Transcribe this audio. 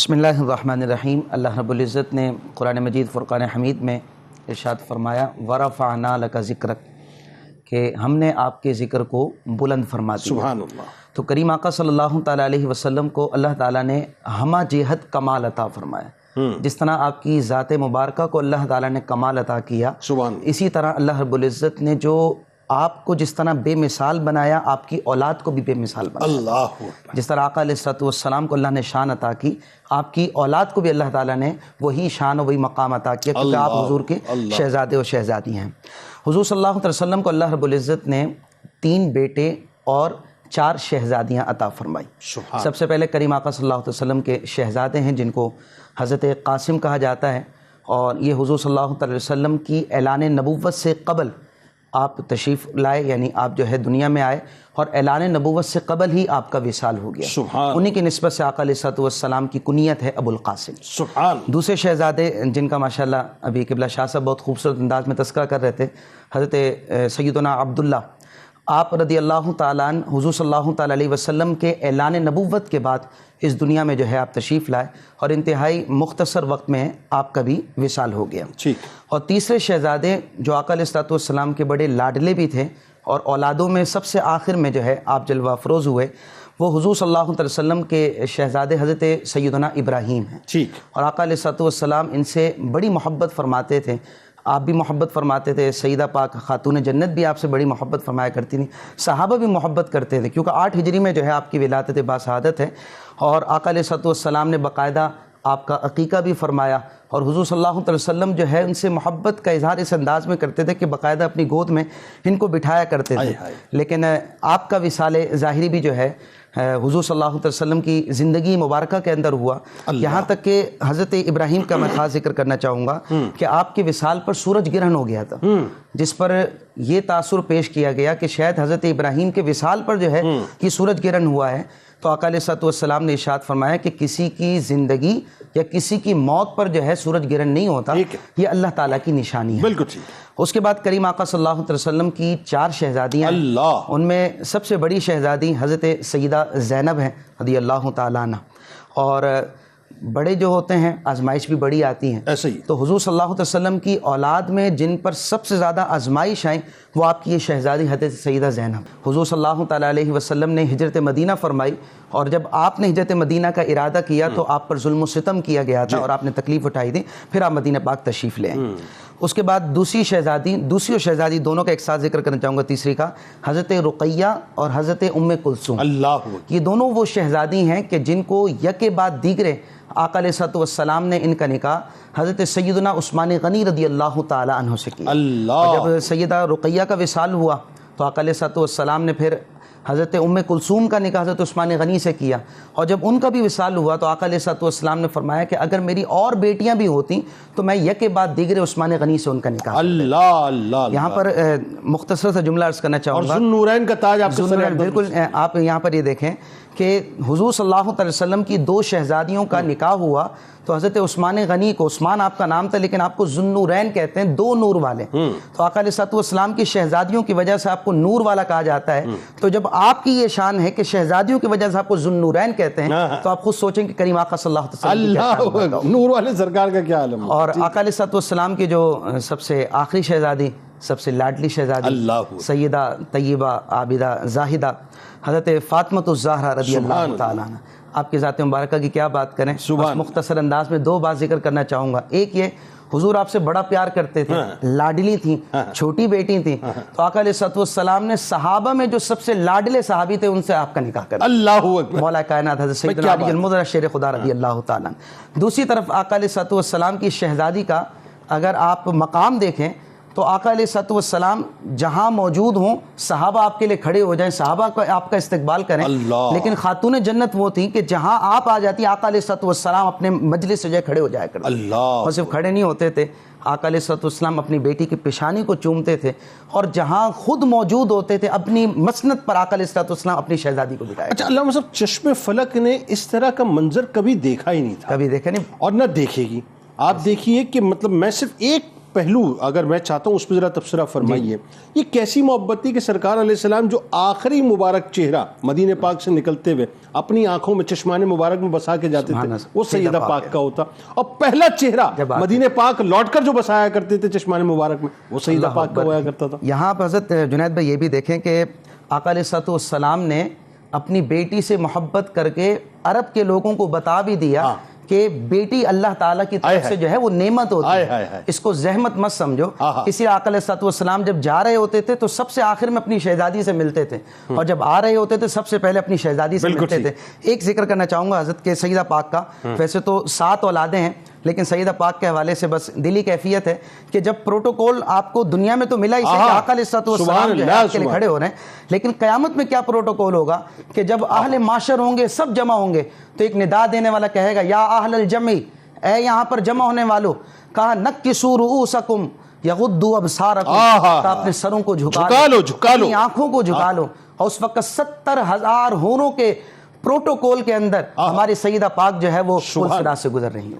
بسم اللہ الرحمن الرحیم۔ اللہ رب العزت نے قرآن مجید فرقان حمید میں ارشاد فرمایا وَرَفَعْنَا لَكَ ذِكْرَكَ کہ ہم نے آپ کے ذکر کو بلند فرما دیا۔ سبحان اللہ۔ تو کریم آقا صلی اللہ تعالیٰ علیہ وسلم کو اللہ تعالیٰ نے ہمہ جہت کمال عطا فرمایا۔ جس طرح آپ کی ذات مبارکہ کو اللہ تعالیٰ نے کمال عطا کیا، سبحان اللہ۔ اسی طرح اللہ رب العزت نے جو آپ کو جس طرح بے مثال بنایا، آپ کی اولاد کو بھی بے مثال بنایا۔ اللہ اکبر۔ جس طرح آقا علیہ السلام کو اللہ نے شان عطا کی، آپ کی اولاد کو بھی اللہ تعالیٰ نے وہی شان و وہی مقام عطا کیا، کیونکہ آپ حضور کے شہزادے و شہزادی ہیں۔ حضور صلی اللہ علیہ وسلم کو اللہ رب العزت نے 3 بیٹے اور 4 شہزادیاں عطا فرمائی۔ سب سے پہلے کریم آقا صلی اللہ علیہ وسلم کے شہزادے ہیں جن کو حضرت قاسم کہا جاتا ہے، اور یہ حضور صلی اللہ علیہ وسلم کی اعلان نبوت سے قبل آپ تشریف لائے، یعنی آپ جو ہے دنیا میں آئے اور اعلان نبوت سے قبل ہی آپ کا وصال ہو گیا۔ انہی کی نسبت سے آقا علیہ السلام کی کنیت ہے ابو القاسم۔ سبحان۔ دوسرے شہزادے جن کا ماشاءاللہ ابھی قبلہ شاہ صاحب بہت خوبصورت انداز میں تذکرہ کر رہے تھے، حضرت سیدنا عبداللہ، آپ رضی اللہ تعالیٰ عنہ حضور صلی اللہ تعالیٰ علیہ وسلم کے اعلان نبوت کے بعد اس دنیا میں جو ہے آپ تشریف لائے، اور انتہائی مختصر وقت میں آپ کا بھی وصال ہو گیا۔ اور تیسرے شہزادے جو آقا علیہ السلام کے بڑے لاڈلے بھی تھے، اور اولادوں میں سب سے آخر میں جو ہے آپ جلوہ افروز ہوئے، وہ حضور صلی اللہ علیہ وسلم کے شہزادے حضرت سیدنا ابراہیم ہیں۔ اور آقا علیہ السلام ان سے بڑی محبت فرماتے تھے، آپ بھی محبت فرماتے تھے، سیدہ پاک خاتون جنت بھی آپ سے بڑی محبت فرمایا کرتی تھیں، صحابہ بھی محبت کرتے تھے، کیونکہ 8 ہجری میں جو ہے آپ کی ولادت باسعادت ہے، اور آقا علیہ السلام نے باقاعدہ آپ کا عقیقہ بھی فرمایا، اور حضور صلی اللہ علیہ وسلم جو ہے ان سے محبت کا اظہار اس انداز میں کرتے تھے کہ باقاعدہ اپنی گود میں ان کو بٹھایا کرتے تھے۔ لیکن آپ کا وصال ظاہری بھی جو ہے حضور صلی اللہ علیہ وسلم کی زندگی مبارکہ کے اندر ہوا، یہاں تک کہ حضرت ابراہیم کا میں خاص ذکر کرنا چاہوں گا کہ آپ کے وصال پر سورج گرہن ہو گیا تھا، جس پر یہ تاثر پیش کیا گیا کہ شاید حضرت ابراہیم کے وصال پر جو ہے کہ سورج گرہن ہوا ہے۔ تو آقا علیہ السلام نے ارشاد فرمایا کہ کسی کی زندگی یا کسی کی موت پر جو ہے سورج گرہن نہیں ہوتا، یہ اللہ تعالیٰ کی نشانی ہے۔ بالکل ٹھیک۔ اس کے بعد کریم آقا صلی اللہ علیہ وسلم کی 4 شہزادیاں، ان میں سب سے بڑی شہزادی حضرت سیدہ زینب ہیں رضی اللہ تعالیٰ عنہ، اور بڑے جو ہوتے ہیں آزمائش بھی بڑی آتی ہیں، ایسے ہی۔ تو حضور صلی اللہ علیہ وسلم کی اولاد میں جن پر سب سے زیادہ آزمائش آئیں وہ آپ کی یہ شہزادی حضرت سیدہ زینب۔ حضور صلی اللہ تعالیٰ علیہ وسلم نے ہجرت مدینہ فرمائی، اور جب آپ نے ہجرت مدینہ کا ارادہ کیا تو آپ پر ظلم و ستم کیا گیا تھا اور آپ نے تکلیف اٹھائی تھی، پھر آپ مدینہ پاک تشریف لے آئیں۔ اس کے بعد دوسری اور شہزادی دونوں کا ایک ساتھ ذکر کرنا چاہوں گا، تیسری کا حضرت رقیہ اور حضرت ام کلثوم۔ یہ دونوں وہ شہزادی ہیں کہ جن کو یکے بعد دیگرے آقا علیہ السلام نے ان کا نکاح حضرت سیدنا عثمان غنی رضی اللہ تعالی عنہ سے کیا۔ اور جب سیدہ رقیہ کا وصال ہوا تو آقا علیہ السلام نے پھر حضرت ام کلثوم کا نکاح حضرت عثمان غنی سے کیا، اور جب ان کا بھی وصال ہوا تو آقا علیہ السلام نے فرمایا کہ اگر میری اور بیٹیاں بھی ہوتی تو میں یکے بعد دیگر عثمان غنی سے ان کا نکاح کرتا۔ یہاں پر مختصر سا جملہ عرض کرنا چاہوں گا، اور ذوالنورین کا تاج آپ کے بالکل آپ یہاں پر یہ دیکھیں کہ حضور صلی اللہ علیہ وسلم کی 2 شہزادیوں کا نکاح ہوا تو حضرت عثمان غنی کو، عثمان آپ کا نام تھا لیکن آپ کو ذوالنورین کہتے ہیں، 2 نور والے، تو آقا علیہ السلام کی شہزادیوں کی وجہ سے آپ کو نور والا کہا جاتا ہے۔ تو جب آپ کی یہ شان ہے کہ شہزادیوں کی وجہ سے آپ کو ذوالنورین کہتے ہیں تو آپ خود سوچیں کہ کریم آقا صلی اللہ علیہ وسلم نور والے سرکار کا کیا عالم ہے۔ اور آقا علیہ السلام کی جو سب سے آخری شہزادی، سب سے لاڈلی شہزادی، سیدہ طیبہ عابدہ زاہدہ حضرت فاطمہ الزہرا رضی اللہ تعالیٰ عنہ، آپ کی ذات مبارکہ کی کیا بات کریں، مختصر انداز میں 2 بات ذکر کرنا چاہوں گا۔ ایک یہ، حضور آپ سے بڑا پیار کرتے تھے، لاڈلی تھیں، چھوٹی بیٹی تھیں، تو آقا علیہ السلام نے صحابہ میں جو سب سے لاڈلے صحابی تھے ان سے آپ کا نکاح کر دیا۔ اللہ اکبر۔ مولا کائنات حضرت سیدنا علی المرتضی شیر خدا رضی اللہ تعالیٰ عنہ۔ دوسری طرف آقا علیہ السلام کی شہزادی کا اگر آپ مقام دیکھیں تو آقا علیہ السلام جہاں موجود ہوں صحابہ آپ کے لیے کھڑے ہو جائیں، صحابہ کو آپ کا استقبال کریں، لیکن خاتون جنت وہ تھیں کہ جہاں آپ آ جاتی آقا علیہ السلام اپنے مجلس سے جو کھڑے ہو جایا کرتے، اور صرف کھڑے نہیں ہوتے تھے، آقا علیہ السلام اپنی بیٹی کی پیشانی کو چومتے تھے، اور جہاں خود موجود ہوتے تھے اپنی مسند پر آقا علیہ السلام اپنی شہزادی کو بٹھایا۔ اچھا، علامہ صاحب چشم فلک نے اس طرح کا منظر کبھی دیکھا ہی نہیں تھا، کبھی دیکھا نہیں اور نہ دیکھے گی۔ آپ دیکھیے کہ مطلب میں صرف ایک پہلو اگر میں چاہتا ہوں اس پہ ذرا تبصرہ فرمائیے. یہ کیسی محبت تھی کہ سرکار علیہ السلام جو آخری مبارک چہرہ مدینہ پاک سے نکلتے ہوئے اپنی آنکھوں میں چشمان مبارک میں بسا کے جاتے تھے وہ سیدہ پاک کا ہوتا, اور پہلا چہرہ مدینہ پاک لوٹ کر جو بسایا کرتے تھے چشمان مبارک میں وہ سیدہ پاک کا ہوا کرتا تھا. یہاں پر حضرت جنید بھائی یہ بھی دیکھیں کہ آقا علیہ الصلوۃ والسلام نے اپنی بیٹی سے محبت کر کے عرب کے لوگوں کو بتا بھی دیا کہ بیٹی اللہ تعالیٰ کی طرف سے جو ہے وہ نعمت ہوتی ہے, اس کو زحمت مت سمجھو. اسی لیے آقا علیہ الصلوۃ والسلام جب جا رہے ہوتے تھے تو سب سے آخر میں اپنی شہزادی سے ملتے تھے, اور جب آ رہے ہوتے تھے سب سے پہلے اپنی شہزادی سے ملتے تھے. ایک ذکر کرنا چاہوں گا حضرت کے سیدہ پاک کا, ویسے تو 7 اولادیں ہیں لیکن سیدہ پاک کے حوالے سے بس دلی کیفیت ہے کہ جب پروٹوکول آپ کو دنیا میں تو ملا ہی کہ آقا علیہ الصلوۃ والسلام جو ہے آپ کے لیے کھڑے ہو رہے ہیں, لیکن قیامت میں کیا پروٹوکول ہوگا کہ جب اہل معاشر ہوں گے, سب جمع ہوں گے, تو ایک ندا دینے والا کہے گا یا اہل الجمع, اے یہاں پر جمع ہونے والوں, کہا نکسوا رؤوسکم یغضوا ابصارکم, تو اپنے سروں کو جھکا لو, اپنی آنکھوں کو جھکا لو. اور اس وقت 70,000 حوروں کے پروٹوکول کے اندر ہماری سیدہ پاک جو ہے وہ پل صراط سے گزر رہی ہیں.